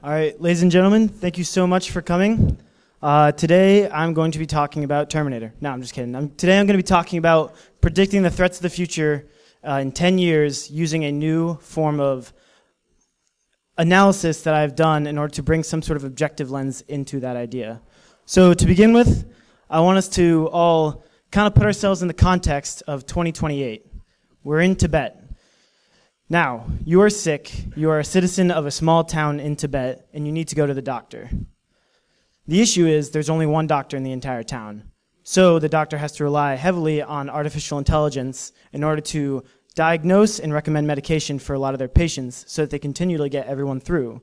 All right, ladies and gentlemen, thank you so much for coming. Today, I'm going to be talking about Terminator. No, I'm just kidding. Today, I'm going to be talking about predicting the threats of the future in 10 years using a new form of analysis that I've done in order to bring some sort of objective lens into that idea. So to begin with, I want us to all kind of put ourselves in the context of 2028. We're in Tibet. Now, you are sick, you are a citizen of a small town in Tibet, and you need to go to the doctor. The issue is there's only one doctor in the entire town. So the doctor has to rely heavily on artificial intelligence in order to diagnose and recommend medication for a lot of their patients so that they continually get everyone through.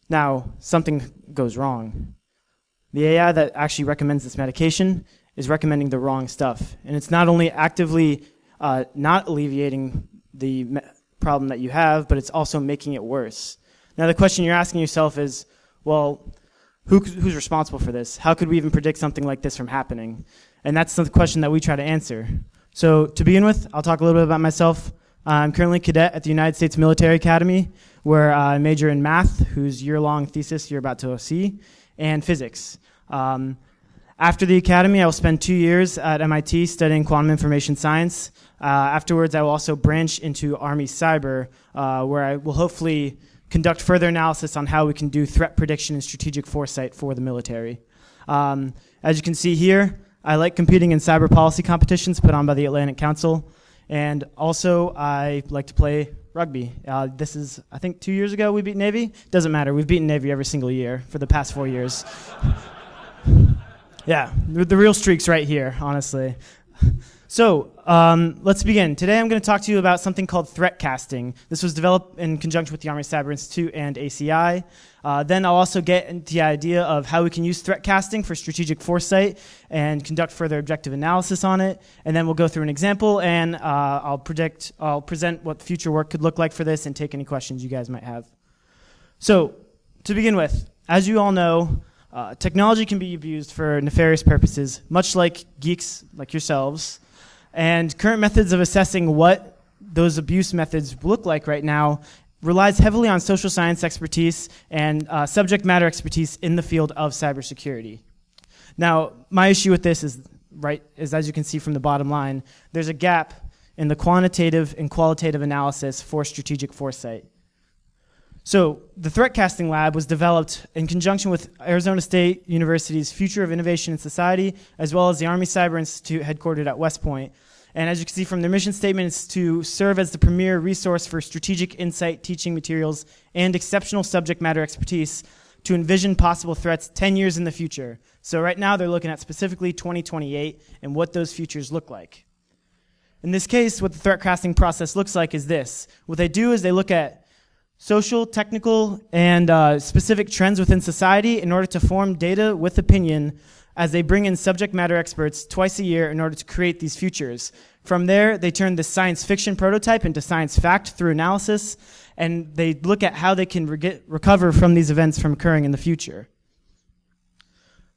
Now, something goes wrong. The AI that actually recommends this medication is recommending the wrong stuff. And it's not only actively not alleviating the problem that you have, but it's also making it worse. Now the question you're asking yourself is, well, who's responsible for this? How could we even predict something like this from happening? And that's the question that we try to answer. So to begin with, I'll talk a little bit about myself. I'm currently a cadet at the United States Military Academy, where I major in math, whose year-long thesis you're about to see, and physics. After the academy, I will spend 2 years at MIT studying quantum information science. Afterwards, I will also branch into Army Cyber, where I will hopefully conduct further analysis on how we can do threat prediction and strategic foresight for the military. As you can see here, I like competing in cyber policy competitions put on by the Atlantic Council, and also I like to play rugby. This is, I think 2 years ago we beat Navy. Doesn't matter, we've beaten Navy every single year for the past 4 years. Yeah, the real streak's right here, honestly. So, let's begin. Today I'm going to talk to you about something called threatcasting. This was developed in conjunction with the Army Cyber Institute and ACI. Then I'll also get into the idea of how we can use threatcasting for strategic foresight and conduct further objective analysis on it. And then we'll go through an example, and I'll present what future work could look like for this and take any questions you guys might have. So, to begin with, as you all know, technology can be abused for nefarious purposes, much like geeks like yourselves. And current methods of assessing what those abuse methods look like right now relies heavily on social science expertise and subject matter expertise in the field of cybersecurity. Now, my issue with this is as you can see from the bottom line, there's a gap in the quantitative and qualitative analysis for strategic foresight. So the Threatcasting Lab was developed in conjunction with Arizona State University's Future of Innovation and Society, as well as the Army Cyber Institute headquartered at West Point. And as you can see from their mission statement, it's to serve as the premier resource for strategic insight, teaching materials, and exceptional subject matter expertise to envision possible threats 10 years in the future. So right now they're looking at specifically 2028 and what those futures look like. In this case, what the threatcasting process looks like is this. What they do is they look at social, technical, and specific trends within society in order to form data with opinion as they bring in subject matter experts twice a year in order to create these futures. From there, they turn this science fiction prototype into science fact through analysis, and they look at how they can recover from these events from occurring in the future.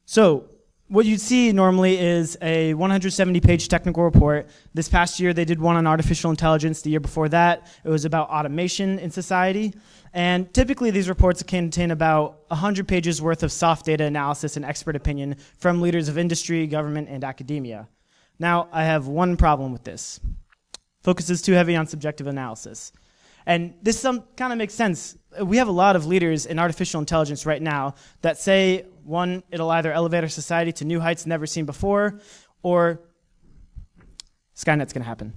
So, what you'd see normally is a 170-page technical report. This past year, they did one on artificial intelligence. The year before that, it was about automation in society. And typically, these reports contain about 100 pages worth of soft data analysis and expert opinion from leaders of industry, government, and academia. Now, I have one problem with this. Focus is too heavy on subjective analysis. And this kind of makes sense. We have a lot of leaders in artificial intelligence right now that say, one, it'll either elevate our society to new heights never seen before, or Skynet's going to happen.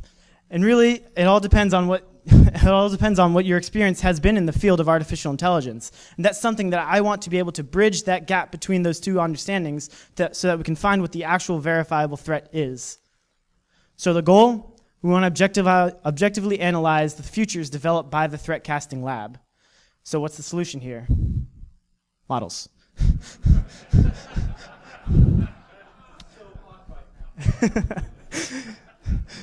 And really, it all depends on what your experience has been in the field of artificial intelligence. And that's something that I want to be able to bridge that gap between those two understandings so that we can find what the actual verifiable threat is. So the goal? We want to objectively analyze the futures developed by the Threatcasting Lab. So what's the solution here? Models.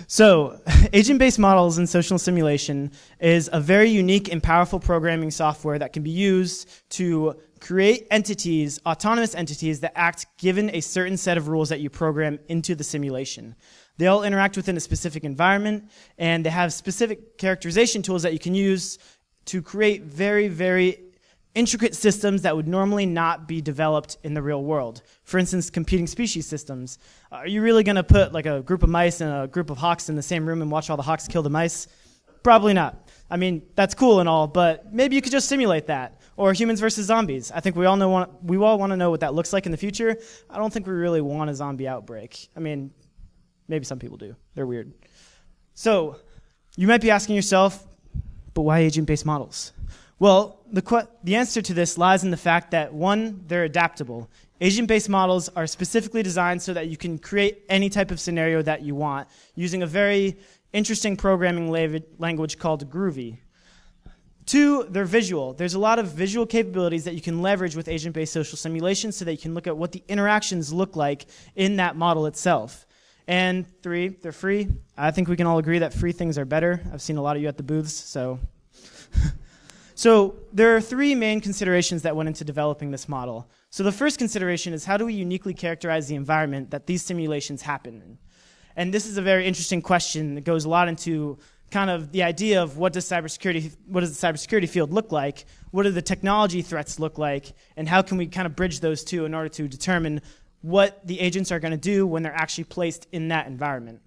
So, agent-based models in social simulation is a very unique and powerful programming software that can be used to create entities, autonomous entities that act given a certain set of rules that you program into the simulation. They all interact within a specific environment, and they have specific characterization tools that you can use to create very, very intricate systems that would normally not be developed in the real world. For instance, competing species systems. Are you really going to put like a group of mice and a group of hawks in the same room and watch all the hawks kill the mice? Probably not. I mean, that's cool and all, but maybe you could just simulate that. Or humans versus zombies. I think we all want to know what that looks like in the future. I don't think we really want a zombie outbreak. I mean, maybe some people do. They're weird. So, you might be asking yourself, but why agent-based models? Well, the answer to this lies in the fact that, one, they're adaptable. Agent-based models are specifically designed so that you can create any type of scenario that you want using a very interesting programming language called Groovy. Two, they're visual. There's a lot of visual capabilities that you can leverage with agent-based social simulations so that you can look at what the interactions look like in that model itself. And three, they're free. I think we can all agree that free things are better. I've seen a lot of you at the booths, so. So there are three main considerations that went into developing this model. So the first consideration is, how do we uniquely characterize the environment that these simulations happen in? And this is a very interesting question that goes a lot into kind of the idea of what does the cybersecurity field look like, what do the technology threats look like, and how can we kind of bridge those two in order to determine what the agents are going to do when they're actually placed in that environment.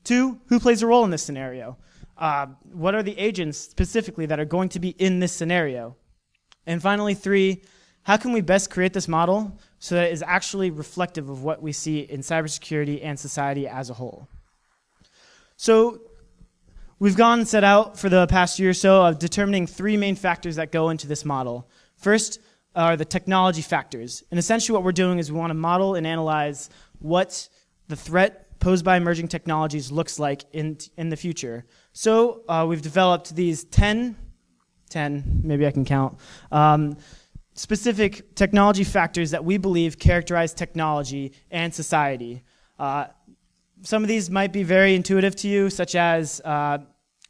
Two, who plays a role in this scenario? What are the agents specifically that are going to be in this scenario? And finally, three, how can we best create this model so that it is actually reflective of what we see in cybersecurity and society as a whole? So we've gone and set out for the past year or so of determining three main factors that go into this model. First are the technology factors. And essentially what we're doing is we want to model and analyze what the threat posed by emerging technologies looks like in the future. So we've developed these 10, maybe I can count, specific technology factors that we believe characterize technology and society. Some of these might be very intuitive to you, such as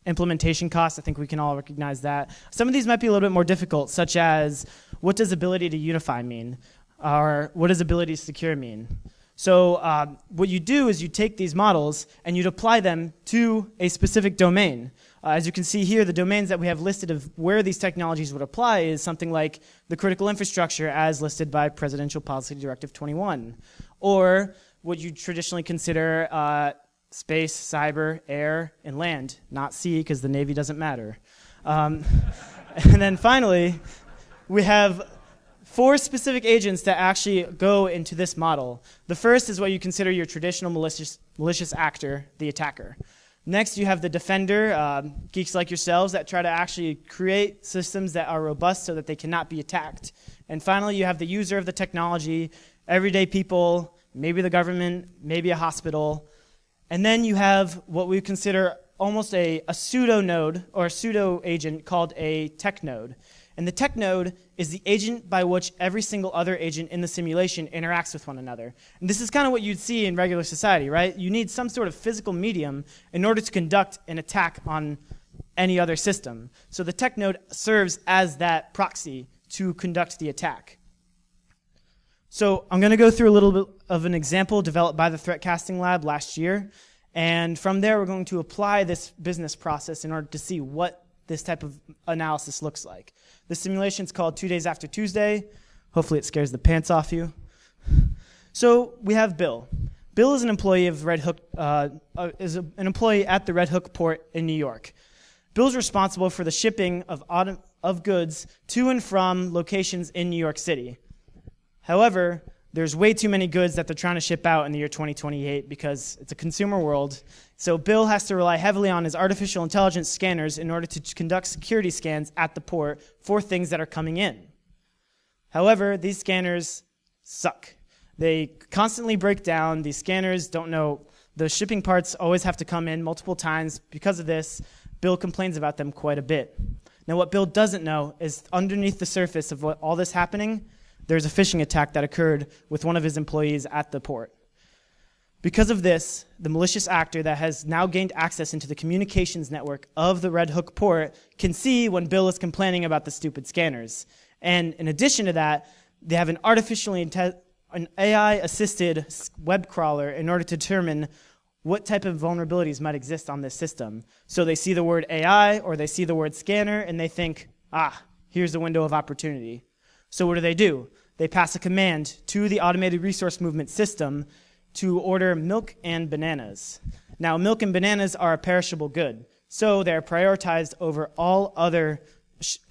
implementation costs. I think we can all recognize that. Some of these might be a little bit more difficult, such as what does ability to unify mean? Or what does ability to secure mean? So what you do is you take these models and you'd apply them to a specific domain. As you can see here, the domains that we have listed of where these technologies would apply is something like the critical infrastructure as listed by Presidential Policy Directive 21, or what you traditionally consider space, cyber, air, and land, not sea because the Navy doesn't matter. And then finally, we have 4 specific agents that actually go into this model. The first is what you consider your traditional malicious actor, the attacker. Next, you have the defender, geeks like yourselves that try to actually create systems that are robust so that they cannot be attacked. And finally, you have the user of the technology, everyday people, maybe the government, maybe a hospital. And then you have what we consider almost a pseudo node or a pseudo agent called a tech node. And the tech node is the agent by which every single other agent in the simulation interacts with one another. And this is kind of what you'd see in regular society, right? You need some sort of physical medium in order to conduct an attack on any other system. So the tech node serves as that proxy to conduct the attack. So I'm going to go through a little bit of an example developed by the Threatcasting Lab last year. And from there, we're going to apply this business process in order to see what this type of analysis looks like. The simulation is called 2 Days After Tuesday. Hopefully it scares the pants off you. So we have Bill. Bill is an employee of Red Hook, an employee at the Red Hook port in New York. Bill's responsible for the shipping of goods to and from locations in New York City. However, there's way too many goods that they're trying to ship out in the year 2028 because it's a consumer world. So Bill has to rely heavily on his artificial intelligence scanners in order to conduct security scans at the port for things that are coming in. However, these scanners suck. They constantly break down. These scanners don't know. The shipping parts always have to come in multiple times. Because of this, Bill complains about them quite a bit. Now, what Bill doesn't know is underneath the surface of all this happening, there's a phishing attack that occurred with one of his employees at the port. Because of this, the malicious actor that has now gained access into the communications network of the Red Hook port can see when Bill is complaining about the stupid scanners. And in addition to that, they have an AI-assisted web crawler in order to determine what type of vulnerabilities might exist on this system. So they see the word AI or they see the word scanner and they think, Here's the window of opportunity. So what do? They pass a command to the automated resource movement system to order milk and bananas. Now, milk and bananas are a perishable good, so they're prioritized over all other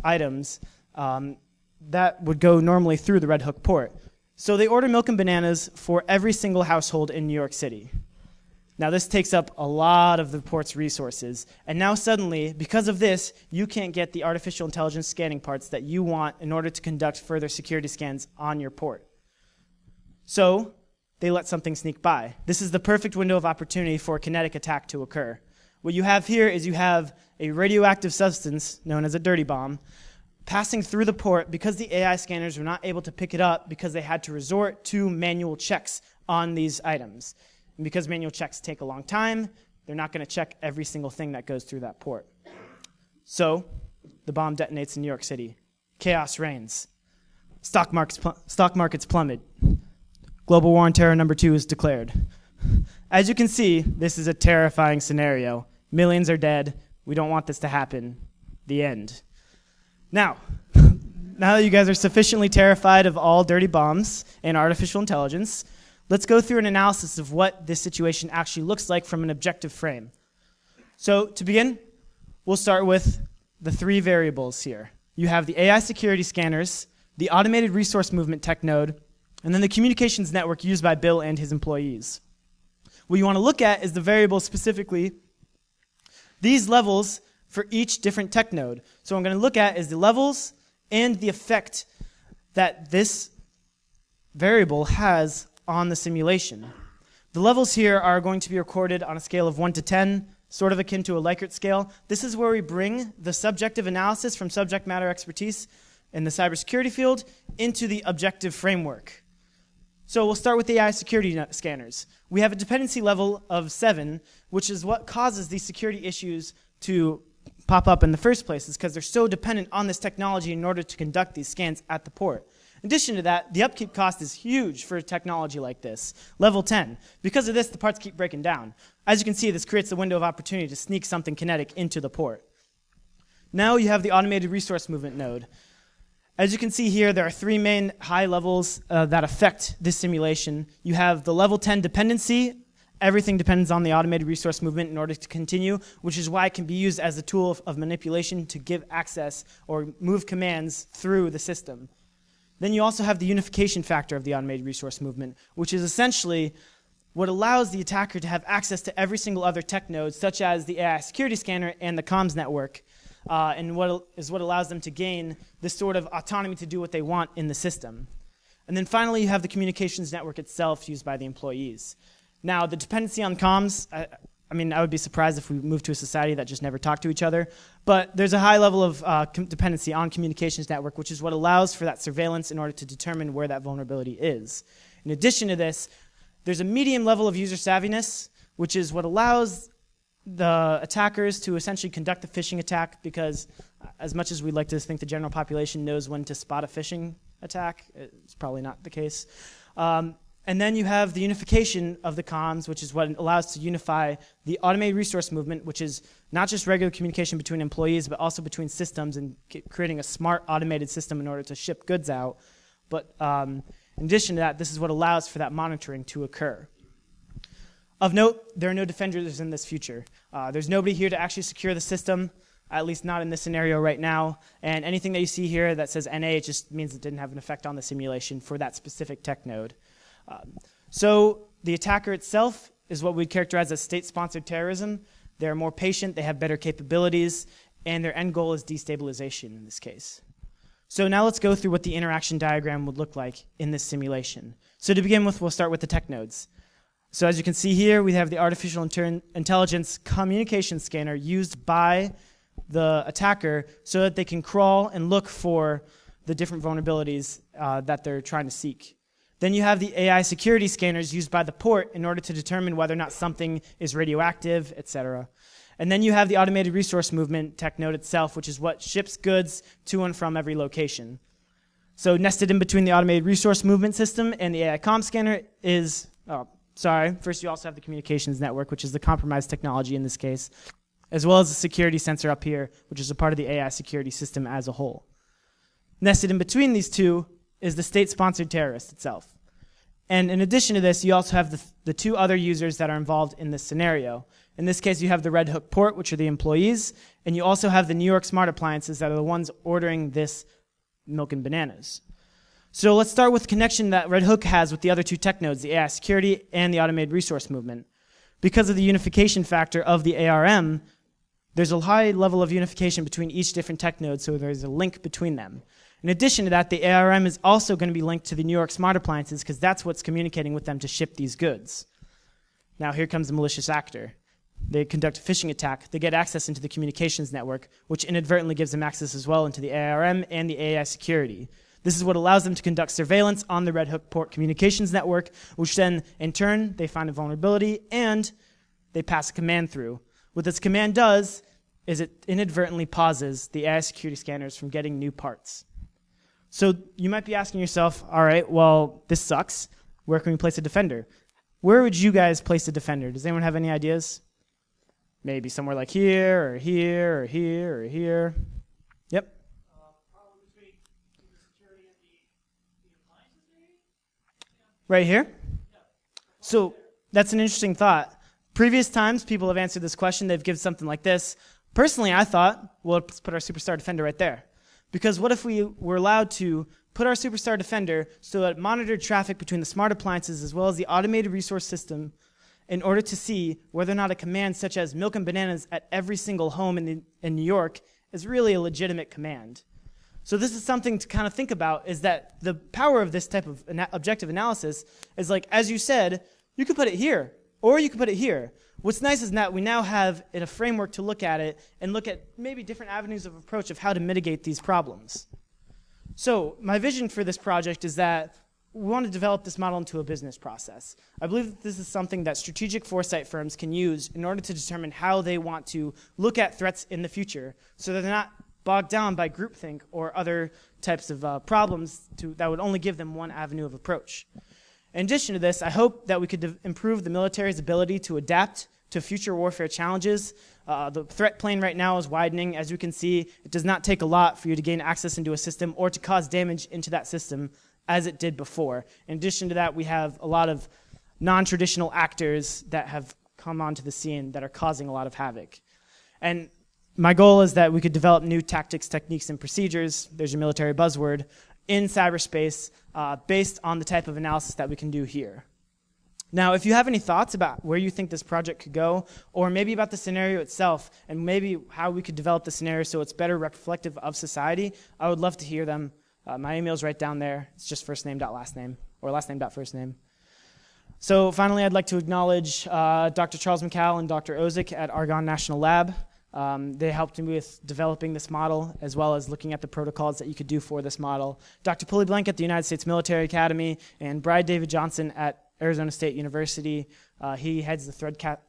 items that would go normally through the Red Hook port. So they order milk and bananas for every single household in New York City. Now, this takes up a lot of the port's resources, and now suddenly, because of this, you can't get the artificial intelligence scanning parts that you want in order to conduct further security scans on your port. So they let something sneak by. This is the perfect window of opportunity for a kinetic attack to occur. What you have here is you have a radioactive substance, known as a dirty bomb, passing through the port because the AI scanners were not able to pick it up because they had to resort to manual checks on these items. And because manual checks take a long time, they're not going to check every single thing that goes through that port. So the bomb detonates in New York City. Chaos reigns. Stock markets plummet. Global war on terror number 2 is declared. As you can see, this is a terrifying scenario. Millions are dead. We don't want this to happen. The end. Now that you guys are sufficiently terrified of all dirty bombs and artificial intelligence, let's go through an analysis of what this situation actually looks like from an objective frame. So to begin, we'll start with the 3 variables here. You have the AI security scanners, the automated resource movement tech node, and then the communications network used by Bill and his employees. What you want to look at is the variables specifically, these levels for each different tech node. So what I'm going to look at is the levels and the effect that this variable has on the simulation. The levels here are going to be recorded on a scale of 1 to 10, sort of akin to a Likert scale. This is where we bring the subjective analysis from subject matter expertise in the cybersecurity field into the objective framework. So we'll start with the AI security scanners. We have a dependency level of 7, which is what causes these security issues to pop up in the first place, is because they're so dependent on this technology in order to conduct these scans at the port. In addition to that, the upkeep cost is huge for a technology like this. Level 10. Because of this, the parts keep breaking down. As you can see, this creates the window of opportunity to sneak something kinetic into the port. Now you have the automated resource movement node. As you can see here, there are 3 main high levels that affect this simulation. You have the level 10 dependency. Everything depends on the automated resource movement in order to continue, which is why it can be used as a tool of manipulation to give access or move commands through the system. Then you also have the unification factor of the automated resource movement, which is essentially what allows the attacker to have access to every single other tech node, such as the AI security scanner and the comms network, and what allows them to gain this sort of autonomy to do what they want in the system. And then finally, you have the communications network itself used by the employees. Now, the dependency on comms, I would be surprised if we moved to a society that just never talked to each other, but there's a high level of dependency on communications network, which is what allows for that surveillance in order to determine where that vulnerability is. In addition to this, there's a medium level of user savviness, which is what allows the attackers to essentially conduct a phishing attack, because as much as we'd like to think the general population knows when to spot a phishing attack, it's probably not the case. And then you have the unification of the comms, which is what allows to unify the automated resource movement, which is not just regular communication between employees, but also between systems, and creating a smart automated system in order to ship goods out. But in addition to that, this is what allows for that monitoring to occur. Of note, there are no defenders in this future. There's nobody here to actually secure the system, at least not in this scenario right now. And anything that you see here that says NA, it just means it didn't have an effect on the simulation for that specific tech node. So the attacker itself is what we'd characterize as state-sponsored terrorism. They're more patient, they have better capabilities, and their end goal is destabilization in this case. So now let's go through what the interaction diagram would look like in this simulation. So to begin with, we'll start with the tech nodes. So as you can see here, we have the artificial intelligence communication scanner used by the attacker so that they can crawl and look for the different vulnerabilities that they're trying to seek. Then you have the AI security scanners used by the port in order to determine whether or not something is radioactive, etc. And then you have the automated resource movement tech node itself, which is what ships goods to and from every location. So nested in between the automated resource movement system and the AI comm scanner is, first you also have the communications network, which is the compromised technology in this case, as well as the security sensor up here, which is a part of the AI security system as a whole. Nested in between these two is the state-sponsored terrorist itself. And in addition to this, you also have the two other users that are involved in this scenario. In this case, you have the Red Hook port, which are the employees, and you also have the New York smart appliances that are the ones ordering this milk and bananas. So let's start with the connection that Red Hook has with the other two tech nodes, the AI security and the automated resource movement. Because of the unification factor of the ARM, there's a high level of unification between each different tech node, so there's a link between them. In addition to that, the ARM is also going to be linked to the New York smart appliances because that's what's communicating with them to ship these goods. Now here comes the malicious actor. They conduct a phishing attack. They get access into the communications network, which inadvertently gives them access as well into the ARM and the AI security. This is what allows them to conduct surveillance on the Red Hook port communications network, which then, in turn, they find a vulnerability and they pass a command through. What this command does is it inadvertently pauses the AI security scanners from getting new parts. So you might be asking yourself, all right, well, this sucks. Where can we place a defender? Where would you guys place a defender? Does anyone have any ideas? Maybe somewhere like here, or here, or here, or here. Yep. Probably between the security and the appliances, maybe? Right here? Yeah. So that's an interesting thought. Previous times people have answered this question, they've given something like this. Personally, I thought, well, let's put our superstar defender right there. Because what if we were allowed to put our superstar defender so that it monitored traffic between the smart appliances as well as the automated resource system in order to see whether or not a command such as milk and bananas at every single home in New York is really a legitimate command. So this is something to kind of think about, is that the power of this type of objective analysis is like, as you said, you could put it here, or you could put it here. What's nice is that we now have a framework to look at it and look at maybe different avenues of approach of how to mitigate these problems. So my vision for this project is that we want to develop this model into a business process. I believe that this is something that strategic foresight firms can use in order to determine how they want to look at threats in the future so that they're not bogged down by groupthink or other types of problems that would only give them one avenue of approach. In addition to this, I hope that we could improve the military's ability to adapt to future warfare challenges. The threat plane right now is widening. As you can see, it does not take a lot for you to gain access into a system or to cause damage into that system as it did before. In addition to that, we have a lot of non-traditional actors that have come onto the scene that are causing a lot of havoc. And my goal is that we could develop new tactics, techniques, and procedures, there's your military buzzword, in cyberspace based on the type of analysis that we can do here. Now, if you have any thoughts about where you think this project could go, or maybe about the scenario itself, and maybe how we could develop the scenario so it's better reflective of society, I would love to hear them. My email is right down there. It's just firstname.last name, or lastname.first name. So finally, I'd like to acknowledge Dr. Charles McCall and Dr. Ozick at Argonne National Lab. They helped me with developing this model, as well as looking at the protocols that you could do for this model. Dr. Pulley Blank at the United States Military Academy, and Bride David Johnson at Arizona State University. He heads the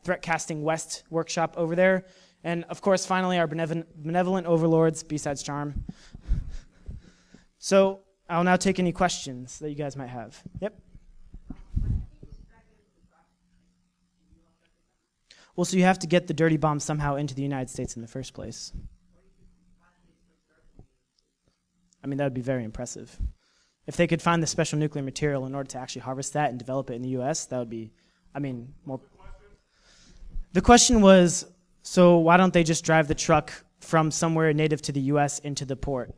Threatcasting West workshop over there. And of course, finally, our benevolent overlords, BSidesCharm. So I'll now take any questions that you guys might have. Yep. Well, so you have to get the dirty bomb somehow into the United States in the first place. I mean, that would be very impressive. If they could find the special nuclear material in order to actually harvest that and develop it in the U.S., that would be, I mean, more. The question was, so why don't they just drive the truck from somewhere native to the U.S. into the port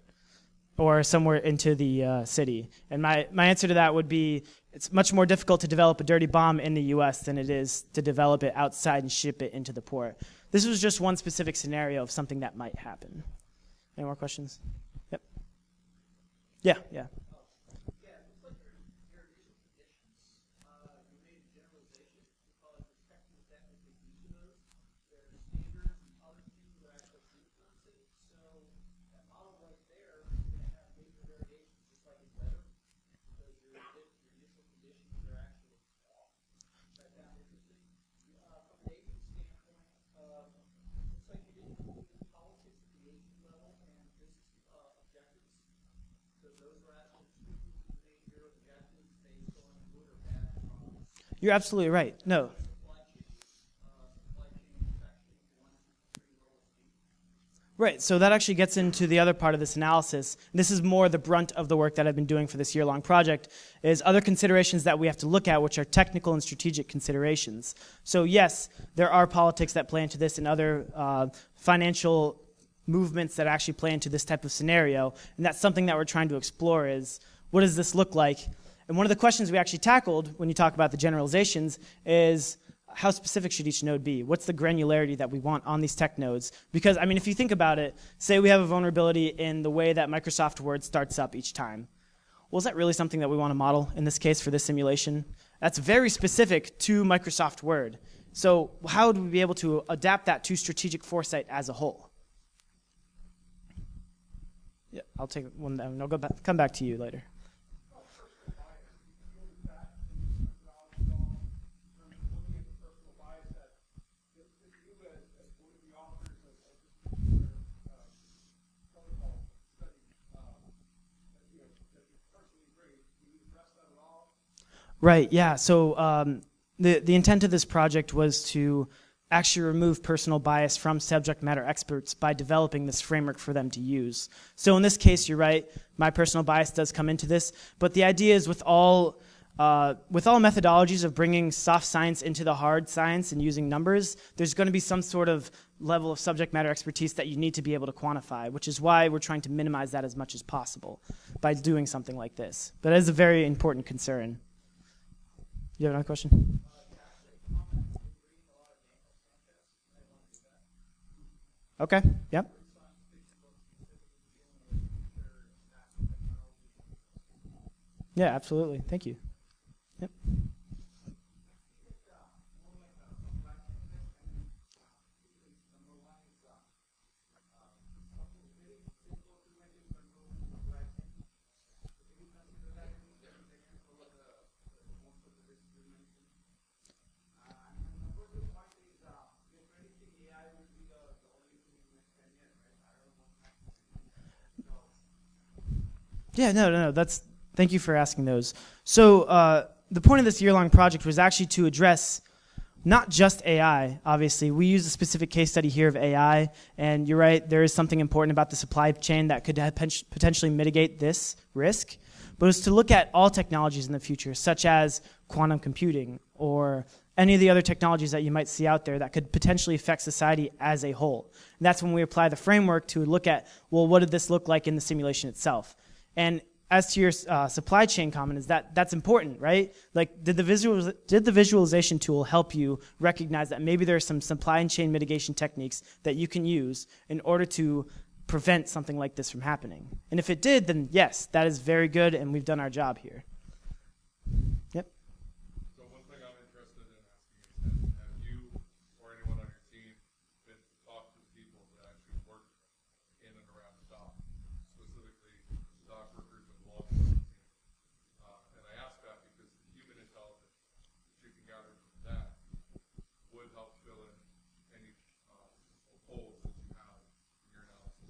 or somewhere into the city? And my answer to that would be, it's much more difficult to develop a dirty bomb in the U.S. than it is to develop it outside and ship it into the port. This was just one specific scenario of something that might happen. Any more questions? Yep. Yeah. Yeah, it looks like your initial conditions, you made a generalization. We call it protecting the technical use of those. There's standards and other things that actually influence it. So that model right there is going to have major variations, just like in weather, because your initial conditions are actually off. I found interesting. From an agent standpoint, looks like you didn't include the politics at the agent level and business objectives. So those were actually two major objectives based on good or bad products. You're absolutely right. No. Supply chain manufacturing, 1, 2, 3 roles deep. Right, so that actually gets into the other part of this analysis. This is more the brunt of the work that I've been doing for this year-long project, is other considerations that we have to look at, which are technical and strategic considerations. So yes, there are politics that play into this and other financial movements that actually play into this type of scenario, and that's something that we're trying to explore is, what does this look like? And one of the questions we actually tackled when you talk about the generalizations is, how specific should each node be? What's the granularity that we want on these tech nodes? Because, I mean, if you think about it, say we have a vulnerability in the way that Microsoft Word starts up each time. Well, is that really something that we want to model in this case for this simulation? That's very specific to Microsoft Word. So how would we be able to adapt that to strategic foresight as a whole? Yeah, I'll take one down and I'll come back to you later. Right, yeah. So the intent of this project was to actually remove personal bias from subject matter experts by developing this framework for them to use. So in this case, you're right, my personal bias does come into this, but the idea is with all methodologies of bringing soft science into the hard science and using numbers, there's going to be some sort of level of subject matter expertise that you need to be able to quantify, which is why we're trying to minimize that as much as possible by doing something like this. But it is a very important concern. You have another question? Okay, yep. Yeah, absolutely. Thank you. Yep. Yeah, no. Thank you for asking those. So the point of this year-long project was actually to address not just AI, obviously. We use a specific case study here of AI, and you're right, there is something important about the supply chain that could potentially mitigate this risk. But it's to look at all technologies in the future, such as quantum computing or any of the other technologies that you might see out there that could potentially affect society as a whole. And that's when we apply the framework to look at, well, what did this look like in the simulation itself? And as to your supply chain comment, is that's important, right? Like, did the visualization tool help you recognize that maybe there are some supply chain mitigation techniques that you can use in order to prevent something like this from happening? And if it did, then yes, that is very good, and we've done our job here. Yep. So one thing I'm interested in asking is, have you or anyone on your team been to talk to people that actually work in and around the dock, specifically dock workers and law enforcement teams? And I ask that because the human intelligence that you can gather from that would help fill in any holes that you have in your analysis.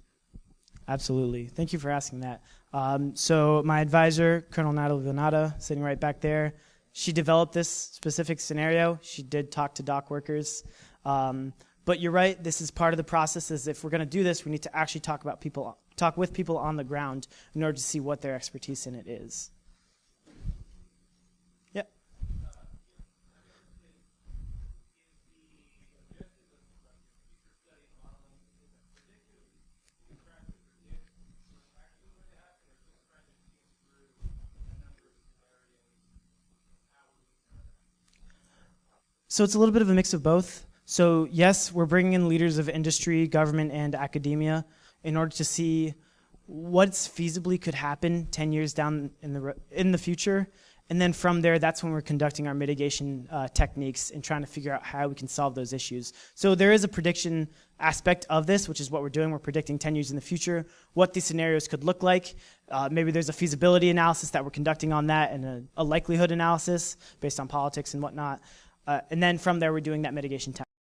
Absolutely. Thank you for asking that. So my advisor, Colonel Natalie Venata, sitting right back there, she developed this specific scenario. She did talk to dock workers. But you're right, this is part of the process. Is if we're going to do this, we need to actually talk with people on the ground in order to see what their expertise in it is. Yep. So it's a little bit of a mix of both. So yes, we're bringing in leaders of industry, government, and academia in order to see what's feasibly could happen 10 years down in the future. And then from there, that's when we're conducting our mitigation techniques and trying to figure out how we can solve those issues. So there is a prediction aspect of this, which is what we're doing. We're predicting 10 years in the future, what these scenarios could look like. Maybe there's a feasibility analysis that we're conducting on that and a likelihood analysis based on politics and whatnot. And then from there, we're doing that mitigation